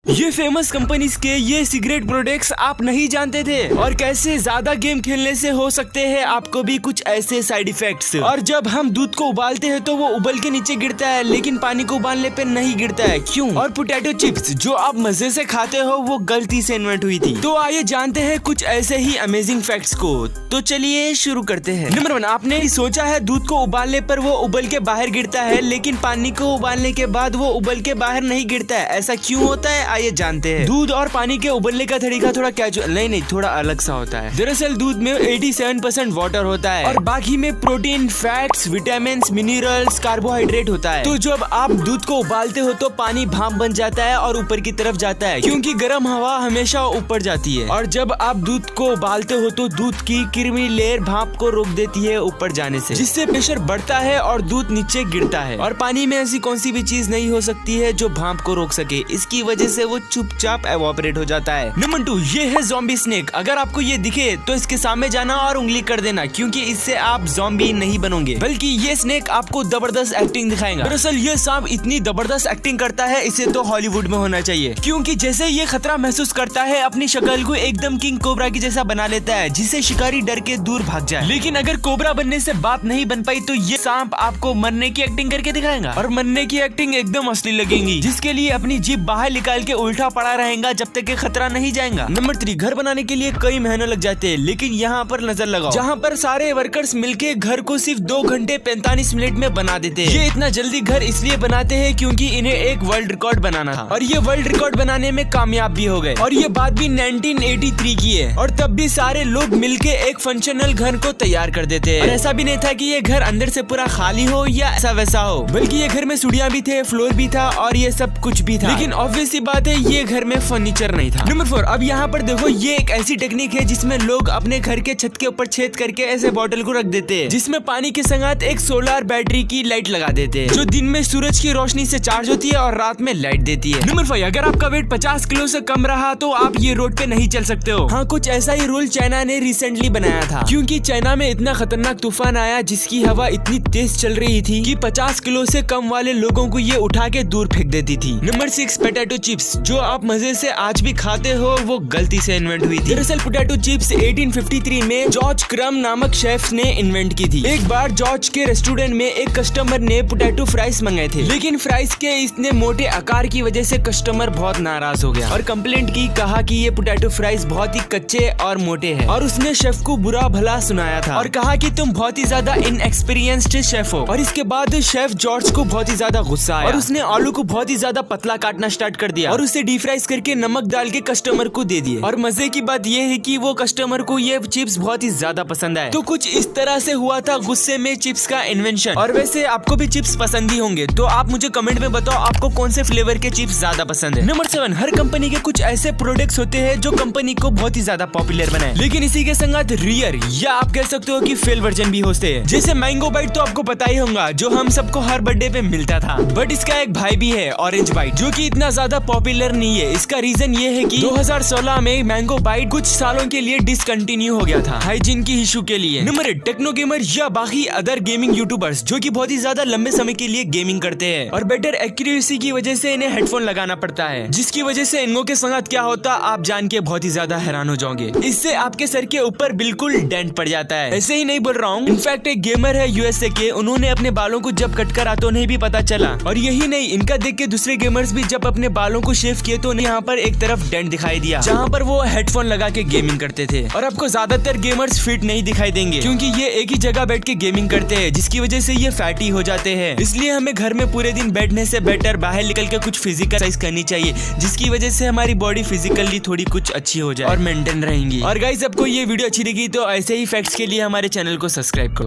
ये famous companies के ये सिगरेट प्रोडक्ट्स आप नहीं जानते थे और कैसे ज्यादा गेम खेलने से हो सकते हैं आपको भी कुछ ऐसे साइड इफेक्ट्स। और जब हम दूध को उबालते हैं तो वो उबल के नीचे गिरता है, लेकिन पानी को उबालने पे नहीं गिरता है, क्यों? और पोटैटो चिप्स जो आप मजे से खाते हो वो गलती से इन्वेंट हुई थी। तो आइए जानते हैं कुछ ऐसे ही अमेजिंग फैक्ट्स को। तो चलिए शुरू करते हैं। नंबर 1, आपने सोचा है दूध को उबालने पर वो उबल के बाहर गिरता है, लेकिन पानी को उबालने के बाद वो उबल के बाहर नहीं गिरता है। ऐसा क्यों होता है आइए जानते हैं। दूध और पानी के उबलने का तरीका थोड़ा कैजुअल नहीं थोड़ा अलग सा होता है। दरअसल दूध में 87% वाटर होता है और बाकी में protein, fats, vitamin, minerals, carbohydrate होता है। तो जब आप दूध को उबालते हो तो पानी भाप बन जाता है और ऊपर की तरफ जाता है, क्योंकि गर्म हवा हमेशा ऊपर जाती है। और जब आप दूध को उबालते हो तो दूध की क्रीमी लेयर भाप को रोक देती है ऊपर जाने से, जिससे प्रेशर बढ़ता है और दूध नीचे गिरता है। और पानी में ऐसी कौन सी भी चीज नहीं हो सकती है जो भाप को रोक सके, इसकी वजह से वो चुपचाप एवोपरेट हो जाता है। नंबर 2, ये है ज़ॉम्बी स्नेक। अगर आपको ये दिखे तो इसके सामने जाना और उंगली कर देना, क्योंकि इससे आप ज़ॉम्बी नहीं बनोगे, बल्कि ये स्नेक आपको जबरदस्त एक्टिंग दिखाएगा। दरअसल ये सांप इतनी जबरदस्त एक्टिंग करता है, इसे तो हॉलीवुड में होना चाहिए, क्योंकि जैसे ये खतरा महसूस करता है अपनी शक्ल को एकदम किंग कोबरा की जैसा बना लेता है, जिससे शिकारी डर के दूर भाग जाए। लेकिन अगर कोबरा बनने से बात नहीं बन पाई तो ये सांप आपको मरने की एक्टिंग करके दिखाएगा, और मरने की एक्टिंग एकदम असली लगेगी, जिसके लिए अपनी जीभ बाहर निकाल के उल्टा पड़ा रहेगा जब तक कि खतरा नहीं जाएगा। नंबर 3, घर बनाने के लिए कई महीने लग जाते हैं, लेकिन यहाँ पर नजर लगाओ, जहाँ पर सारे वर्कर्स मिलके घर को सिर्फ 2 घंटे 45 मिनट में बना देते हैं। ये इतना जल्दी घर इसलिए बनाते हैं क्योंकि इन्हें एक वर्ल्ड रिकॉर्ड बनाना था, और ये वर्ल्ड रिकॉर्ड बनाने में कामयाब भी हो गए। और ये बात भी 1983 की है, और तब भी सारे लोग मिलके एक फंक्शनल घर को तैयार कर देते हैं। और ऐसा भी नहीं था कि ये घर अंदर से पूरा खाली हो या ऐसा वैसा हो, बल्कि ये घर में सीढ़ियां भी थे, फ्लोर भी था और ये सब कुछ भी था। लेकिन ऑब्वियस सी बात है ये घर में फर्नीचर नहीं था। नंबर 4, अब यहाँ पर देखो, ये एक ऐसी टेक्निक है जिसमें लोग अपने घर के छत के ऊपर छेद करके ऐसे बॉटल को रख देते हैं, जिसमें पानी के संगत एक सोलर बैटरी की लाइट लगा देते हैं, जो दिन में सूरज की रोशनी से चार्ज होती है और रात में लाइट देती है। नंबर 5, अगर आपका वेट 50 किलो से कम रहा तो आप ये रोड पे नहीं चल सकते हो। हाँ, कुछ ऐसा ही रूल चाइना ने रिसेंटली बनाया था, क्योंकि चाइना में इतना खतरनाक तूफान आया जिसकी हवा इतनी तेज चल रही थी कि 50 किलो से कम वाले लोगों को ये उठा के दूर फेंक देती थी। नंबर 6, पोटैटो चिप्स, जो आप मजे से आज भी खाते हो वो गलती से इन्वेंट हुई थी। दरअसल पोटैटो चिप्स 1853 में जॉर्ज क्रम नामक शेफ ने इन्वेंट की थी। एक बार जॉर्ज के रेस्टोरेंट में एक कस्टमर ने पोटैटो फ्राइज मंगाए थे, लेकिन फ्राइज के इतने मोटे आकार की वजह से कस्टमर बहुत नाराज हो गया और कंप्लेंट की, कहा कि ये पोटैटो फ्राइज बहुत ही कच्चे और मोटे हैं। और उसने शेफ को बुरा भला सुनाया था और कहा कि तुम बहुत ही ज्यादा इनएक्सपीरियंस्ड शेफ हो। और इसके बाद शेफ जॉर्ज को बहुत ही ज्यादा गुस्सा आया और उसने आलू को बहुत ही ज्यादा पतला काटना स्टार्ट कर दिया और उसे डीप फ्राइज करके नमक डाल के कस्टमर को दे दिए। और मजे की बात ये है कि वो कस्टमर को ये चिप्स बहुत ही ज्यादा पसंद आए। तो कुछ इस तरह से हुआ था गुस्से में चिप्स का इन्वेंशन। और वैसे आपको भी चिप्स पसंद ही होंगे, तो आप मुझे कमेंट में बताओ आपको कौन से फ्लेवर के चिप्स ज्यादा पसंद है। नंबर 7, हर कंपनी के कुछ ऐसे प्रोडक्ट्स होते हैं जो कंपनी को बहुत ही ज्यादा पॉपुलर बनाए, लेकिन इसी के संगत रियर या आप कह सकते हो कि फेल वर्जन भी होते हैं। जैसे मैंगो बाइट तो आपको पता ही होगा, जो हम सबको हर बर्थडे पे मिलता था, बट इसका एक भाई भी है ऑरेंज बाइट, जो कि इतना ज्यादा पॉपुलर नहीं है। इसका रीजन ये है कि 2016 में मैंगो बाइट कुछ सालों के लिए डिसकंटिन्यू हो गया था हाइजीन की इशू के लिए। नंबर 8, टेक्नो गेमर या बाकी अदर गेमिंग यूट्यूबर्स जो कि बहुत ही ज्यादा लंबे समय के लिए गेमिंग करते हैं और बेटर एक्यूरेसी की वजह से इन्हें हेडफोन लगाना पड़ता है, जिसकी वजह से इनको के संगत क्या होता आप जान के बहुत ही ज्यादा हैरान हो जाओगे। इससे आपके सर के ऊपर बिल्कुल डेंट पड़ जाता है। ऐसे ही नहीं बोल रहा हूँ, इनफैक्ट एक गेमर है यूएसए के, उन्होंने अपने बालों को जब कट करा तो उन्हें भी पता चला। और यही नहीं, इनका देख के दूसरे गेमर्स भी जब अपने बालों को शेव किए तो उन्हें यहाँ पर एक तरफ डेंट दिखाई दिया, जहाँ पर वो हेडफोन लगा के गेमिंग करते थे। और आपको ज्यादातर गेमर्स फिट नहीं दिखाई देंगे, क्योंकि ये एक ही जगह बैठ के गेमिंग करते हैं, जिसकी वजह से ये फैटी हो जाते हैं। इसलिए हमें घर में पूरे दिन बैठने से बेटर बाहर निकल के कुछ फिजिकल एक्सरसाइज करनी चाहिए, जिसकी वजह से हमारी बॉडी फिजिकली थोड़ी कुछ अच्छी हो जाए और मेंटेन रहेंगी। और गाइस, आपको ये वीडियो अच्छी लगी तो ऐसे ही फैक्ट्स के लिए हमारे चैनल को सब्सक्राइब करो।